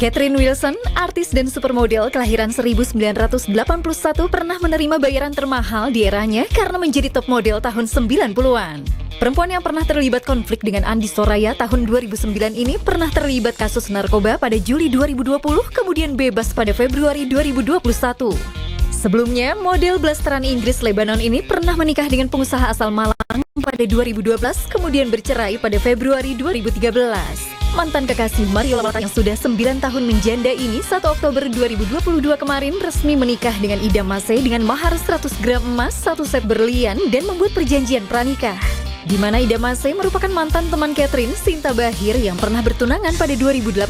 Catherine Wilson, artis dan supermodel kelahiran 1981 pernah menerima bayaran termahal di eranya karena menjadi top model tahun 90-an. Perempuan yang pernah terlibat konflik dengan Andi Soraya tahun 2009 ini pernah terlibat kasus narkoba pada Juli 2020, kemudian bebas pada Februari 2021. Sebelumnya, model blasteran Inggris Lebanon ini pernah menikah dengan pengusaha asal Malang pada 2012, kemudian bercerai pada Februari 2013. Mantan kekasih Mario Lawata yang sudah 9 tahun menjanda ini 1 Oktober 2022 kemarin resmi menikah dengan Ida Mase dengan mahar 100 gram emas, 1 set berlian, dan membuat perjanjian pranikah. Di mana Ida Mase merupakan mantan teman Catherine, Sinta Bahir, yang pernah bertunangan pada 2018.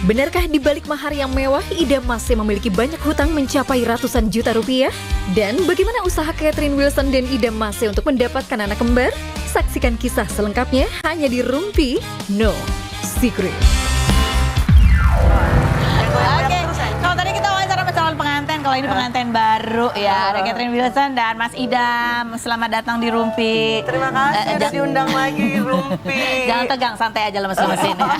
Benarkah di balik mahar yang mewah, Ida Mase memiliki banyak hutang mencapai ratusan juta rupiah? Dan bagaimana usaha Catherine Wilson dan Ida Mase untuk mendapatkan anak kembar? Saksikan kisah selengkapnya hanya di Rumpi No Secret. Oke, kalau tadi kita wawancara sama calon pengantin, kalau ini pengantin baru ya, ada Catherine Wilson dan Mas Idam. Selamat datang di Rumpi. Terima kasih udah diundang lagi di Rumpi. Jangan tegang, santai aja lemes-lemesin ya.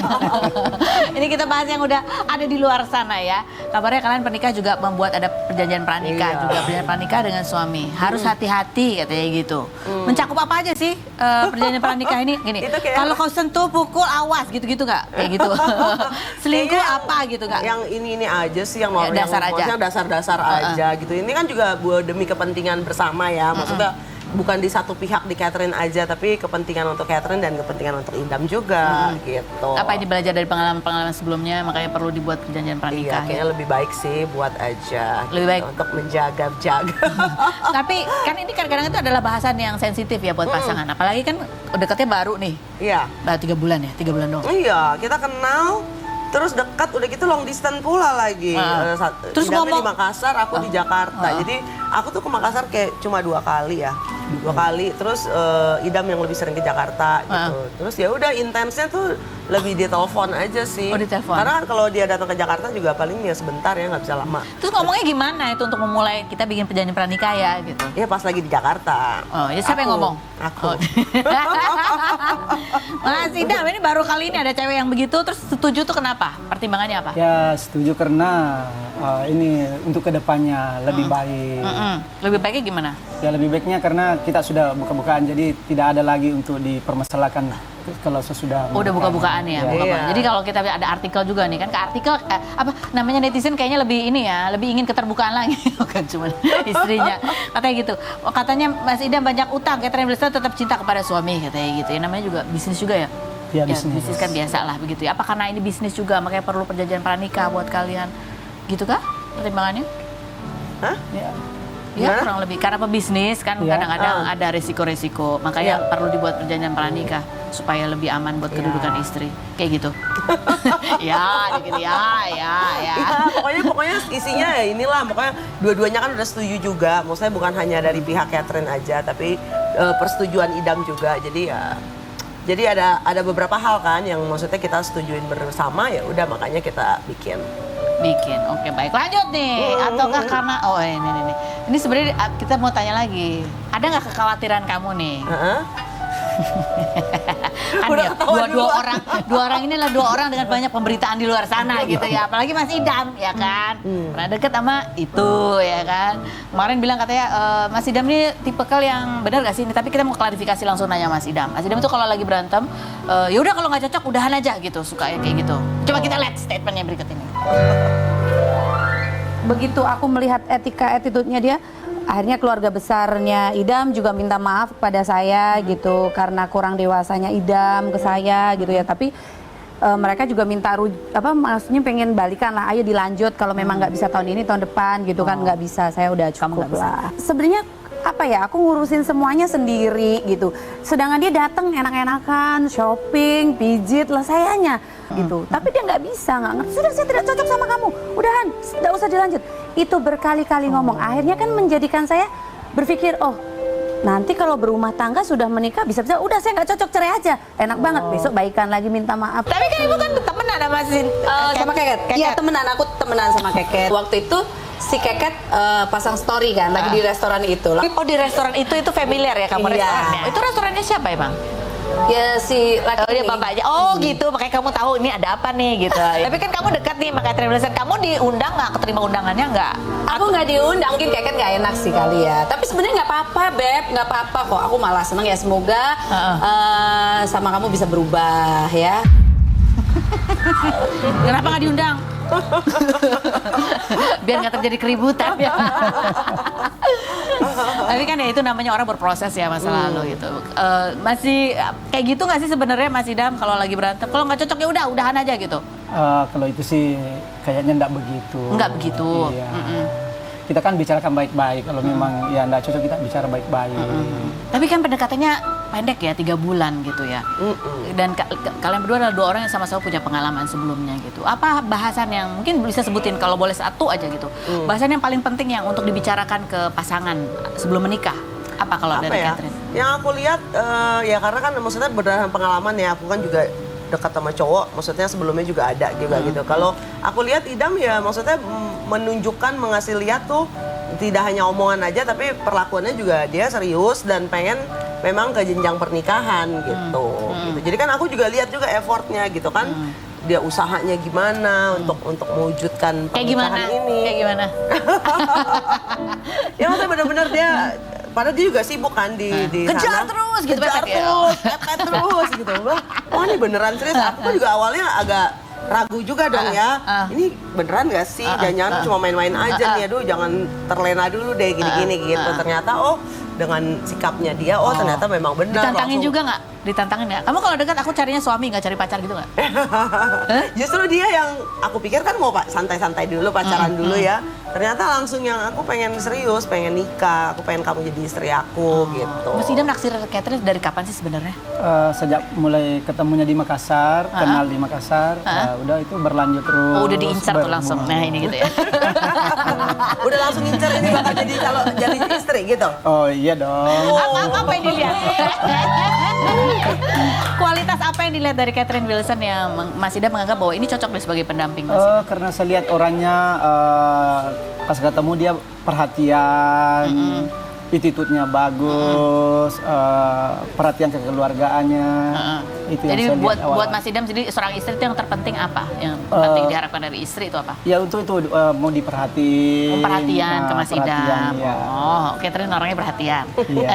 Ini kita bahas yang udah ada di luar sana ya. Kabarnya kalian pernikah juga membuat ada perjanjian pranikah, juga perjanjian pranikah dengan suami. Harus hati-hati katanya gitu. Mencakup apa aja sih perjanjian pranikah ini? Gini, kalau kau sentuh, pukul, awas gitu-gitu nggak? Kayak gitu. Selingkuh apa gitu nggak? Yang ini aja sih yang mau Ya, dasar aja. Dasar-dasar aja gitu. Ini kan juga demi kepentingan bersama ya. Maksudnya bukan di satu pihak di Catherine aja, tapi kepentingan untuk Catherine dan kepentingan untuk Idam juga gitu. Apa ini belajar dari pengalaman-pengalaman sebelumnya, makanya perlu dibuat perjanjian pranikah? Iya, kayaknya lebih baik sih buat aja. Lebih baik untuk menjaga. Tapi kan ini kadang-kadang itu adalah bahasan yang sensitif ya buat pasangan. Apalagi kan dekatnya baru nih. Iya. Baru 3 bulan ya, 3 bulan dong. Iya, kita kenal. Terus dekat, udah gitu long distance pula lagi. Terus Idamnya ngomong di Makassar, aku di Jakarta. Jadi aku tuh ke Makassar kayak cuma 2 kali ya. 2 kali. Terus Idam yang lebih sering ke Jakarta gitu. Terus ya udah intensnya tuh lebih di telepon aja sih. Oh, di telepon. Karena kan kalau dia datang ke Jakarta juga paling ya sebentar ya, nggak bisa lama. Terus ngomongnya gimana itu untuk memulai kita bikin perjanjian pranikah ya gitu? Iya pas lagi di Jakarta. Oh, ya siapa yang ngomong? Aku. Mas Idam, ini baru kali ini ada cewek yang begitu, terus setuju tuh kenapa? Pertimbangannya apa? Ya setuju karena ini untuk kedepannya lebih baik. Lebih baiknya gimana? Ya lebih baiknya karena kita sudah buka-bukaan, jadi tidak ada lagi untuk dipermasalahkan kalau sesudah. Oh, udah buka-bukaan ya. Iya. Jadi kalau kita ada artikel juga nih kan, ke artikel apa namanya, netizen kayaknya lebih ini ya, lebih ingin keterbukaan lagi, bukan cuma istrinya. Katanya gitu. Oh, katanya Mas Idam banyak utang, Catherine Wilson tetap cinta kepada suami katanya gitu. Ya, namanya juga bisnis juga ya. Ya, bisnis kan biasa lah begitu ya. Apa karena ini bisnis juga makanya perlu perjanjian pranikah buat kalian? Gitu kah pertimbangannya? Hah? Ya kurang lebih karena pebisnis kan kadang-kadang ada resiko-resiko, makanya perlu dibuat perjanjian pranikah supaya lebih aman buat kedudukan istri, kayak gitu. Ya, gitu ya. Pokoknya isinya ya inilah, pokoknya dua-duanya kan udah setuju juga. Maksudnya bukan hanya dari pihak Catherine aja, tapi persetujuan Idam juga. Jadi ada beberapa hal kan yang maksudnya kita setujuin bersama, ya udah makanya kita bikin. Oke, baik, lanjut nih. Ataukah karena ini sebenarnya kita mau tanya lagi, ada nggak kekhawatiran kamu nih? Kan ya, dua orang inilah 2 orang dengan banyak pemberitaan di luar sana gitu ya, apalagi Mas Idam ya kan, pernah deket sama itu ya kan. Kemarin bilang katanya Mas Idam ini tipikal yang benar gak sih ini, tapi kita mau klarifikasi langsung nanya Mas Idam. Mas Idam itu kalau lagi berantem ya udah kalau nggak cocok udahan aja gitu, suka ya kayak gitu. Coba kita lihat statementnya berikut ini. Begitu aku melihat attitude-nya dia, akhirnya keluarga besarnya Idam juga minta maaf kepada saya gitu karena kurang dewasanya Idam ke saya gitu ya. Tapi mereka juga minta maksudnya pengen balikan lah, ayo dilanjut kalau memang nggak bisa tahun ini tahun depan gitu kan. Nggak bisa, saya udah cukup lah. Sebenarnya aku ngurusin semuanya sendiri gitu. Sedangkan dia datang enak-enakan, shopping, pijit lah sayanya gitu. Tapi dia nggak bisa, nggak ngerti. Sudah, saya tidak cocok sama kamu. Udahan, nggak usah dilanjut. Itu berkali-kali ngomong. Akhirnya kan menjadikan saya berpikir, oh nanti kalau berumah tangga sudah menikah bisa-bisa udah saya nggak cocok, cerai aja. Enak banget, besok baikan lagi minta maaf. Tapi kan ibu kan temenan sama Sama Keket. Iya temenan, aku temenan sama Keket. Waktu itu si Keket pasang story kan lagi di restoran itu. Oh, di restoran itu familiar ya kamu restorannya? Iya. Itu restorannya siapa ya Bang? Ya si laki Oh dia ini. bapaknya. Oh gitu, makanya kamu tahu ini ada apa nih gitu. Tapi kan kamu dekat nih sama Catherine Wilson. Kamu diundang nggak? Keterima undangannya nggak? Aku nggak diundang, mungkin kayak kan nggak enak sih kali ya. Tapi sebenarnya nggak apa-apa, Beb, nggak apa-apa kok. Aku malah seneng ya, semoga sama kamu bisa berubah ya. Kenapa nggak diundang? Biar nggak terjadi keributan ya. Tapi kan ya itu namanya orang berproses ya masa lalu gitu. Masih kayak gitu nggak sih sebenarnya Mas Idam kalau lagi berantem? Kalau nggak cocok ya udah udahan aja gitu. Kalau itu sih kayaknya enggak begitu. Nggak begitu. Iya. Kita kan bicarakan baik-baik. Kalau memang ya enggak cocok kita bicara baik-baik. Tapi kan pendekatannya pendek ya, 3 bulan gitu ya. Dan kalian berdua adalah 2 orang yang sama-sama punya pengalaman sebelumnya gitu. Apa bahasan yang mungkin bisa sebutin kalau boleh satu aja gitu. Bahasan yang paling penting yang untuk dibicarakan ke pasangan sebelum menikah. Apa kalau dari Catherine? Yang aku lihat ya karena kan maksudnya berdasarkan pengalaman ya, aku kan juga dekat sama cowok, maksudnya sebelumnya juga ada juga gitu. Kalau aku lihat Idam ya maksudnya menunjukkan, mengasih lihat tuh tidak hanya omongan aja tapi perlakuannya juga dia serius dan pengen memang ke jenjang pernikahan gitu. Jadi kan aku juga lihat juga effortnya gitu kan. Dia usahanya gimana untuk mewujudkan pernikahan ini. Kayak gimana? Ya maksudnya benar-benar dia, padahal dia juga sibuk kan di Kejar sana. terus gitu, Kejar pepet ya? terus, pepet terus gitu. Wah ini beneran serius. Aku juga awalnya agak ragu juga dong ya. Ini beneran gak sih? Jangan-jangan cuma main-main aja nih. Aduh jangan terlena dulu deh gini-gini gitu. Ternyata dengan sikapnya dia, ternyata memang benar. Ditantangin langsung. juga nggak? Ditantangin nggak? Kamu kalau dekat aku carinya suami nggak cari pacar gitu nggak? Justru dia yang aku pikir kan mau santai-santai dulu, pacaran dulu ya. Ternyata langsung yang aku pengen serius, pengen nikah, aku pengen kamu jadi istri aku gitu. Mas Idam naksir Catherine dari kapan sih sebenarnya? Sejak mulai ketemunya di Makassar, kenal di Makassar, udah itu berlanjut terus. Oh udah diincar tuh langsung. Nah ini gitu ya. Udah langsung incer ini bakal jadi istri gitu. Oh iya dong. Apa yang dilihat? Kualitas apa yang dilihat dari Catherine Wilson yang Mas Idam menganggap bahwa ini cocok deh sebagai pendamping Mas Idam? Karena saya lihat orangnya pas ketemu dia perhatian, attitude-nya bagus, perhatian kekeluargaannya. Itu yang Jadi saya lihat awal. buat Mas Idam, jadi seorang istri itu yang terpenting apa? Yang penting diharapkan dari istri itu apa? Ya untuk itu mau diperhatiin. Perhatian ke Mas perhatian, Idam. ya. Oh, Catherine orangnya perhatian. Iya.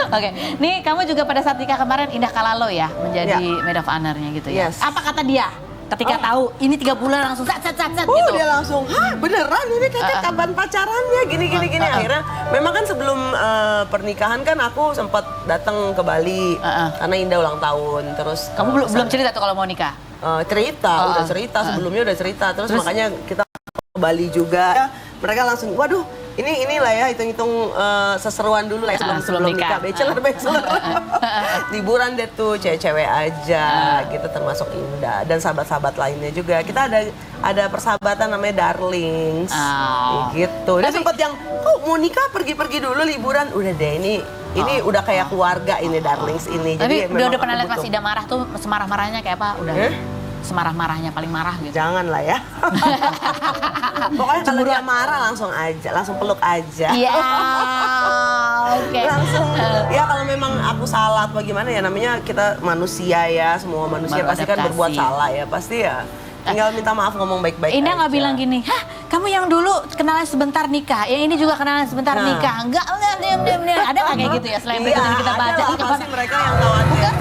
Oke, nih kamu juga pada saat nikah kemarin Indah Kalalo ya menjadi Ya. maid of honor-nya gitu ya. Yes. Apa kata dia ketika tahu ini 3 bulan langsung sat gitu? Dia langsung, hah beneran ini kakak kapan pacarannya gini. Akhirnya memang kan sebelum pernikahan kan aku sempat datang ke Bali karena Indah ulang tahun. Terus Kamu belum cerita tuh kalau mau nikah? udah cerita sebelumnya udah cerita. Terus makanya kita ke Bali juga. Ya, mereka langsung, waduh inilah ya hitung-hitung seseruan dulu lah ya sebelum nikah. Bachelor. Liburan deh tuh cewek-cewek aja gitu termasuk Indah dan sahabat-sahabat lainnya juga. Kita ada persahabatan namanya Darlings gitu. Dia sempat yang mau nikah pergi-pergi dulu liburan. Udah deh ini udah kayak keluarga ini Darlings ini. Tapi Jadi udah pernah lihat Mas Idam marah tuh semarah-marahnya kayak apa? Udah. Semarah-marahnya paling marah gitu. Jangan lah ya. Pokoknya kalau dia marah langsung peluk aja. Iya. Oke. Langsung ya kalau memang aku salah apa gimana ya, namanya kita manusia ya, semua manusia Baru pasti kan adaptasi. berbuat salah ya, pasti ya tinggal minta maaf, ngomong baik-baik Indah aja. nggak bilang gini, hah kamu yang dulu kenalan sebentar nikah, yang ini juga kenalan sebentar nikah. Enggak, diam. Ada nggak kayak gitu ya selain berita yang kita baca? Ada lah, pasti mereka yang khawatir.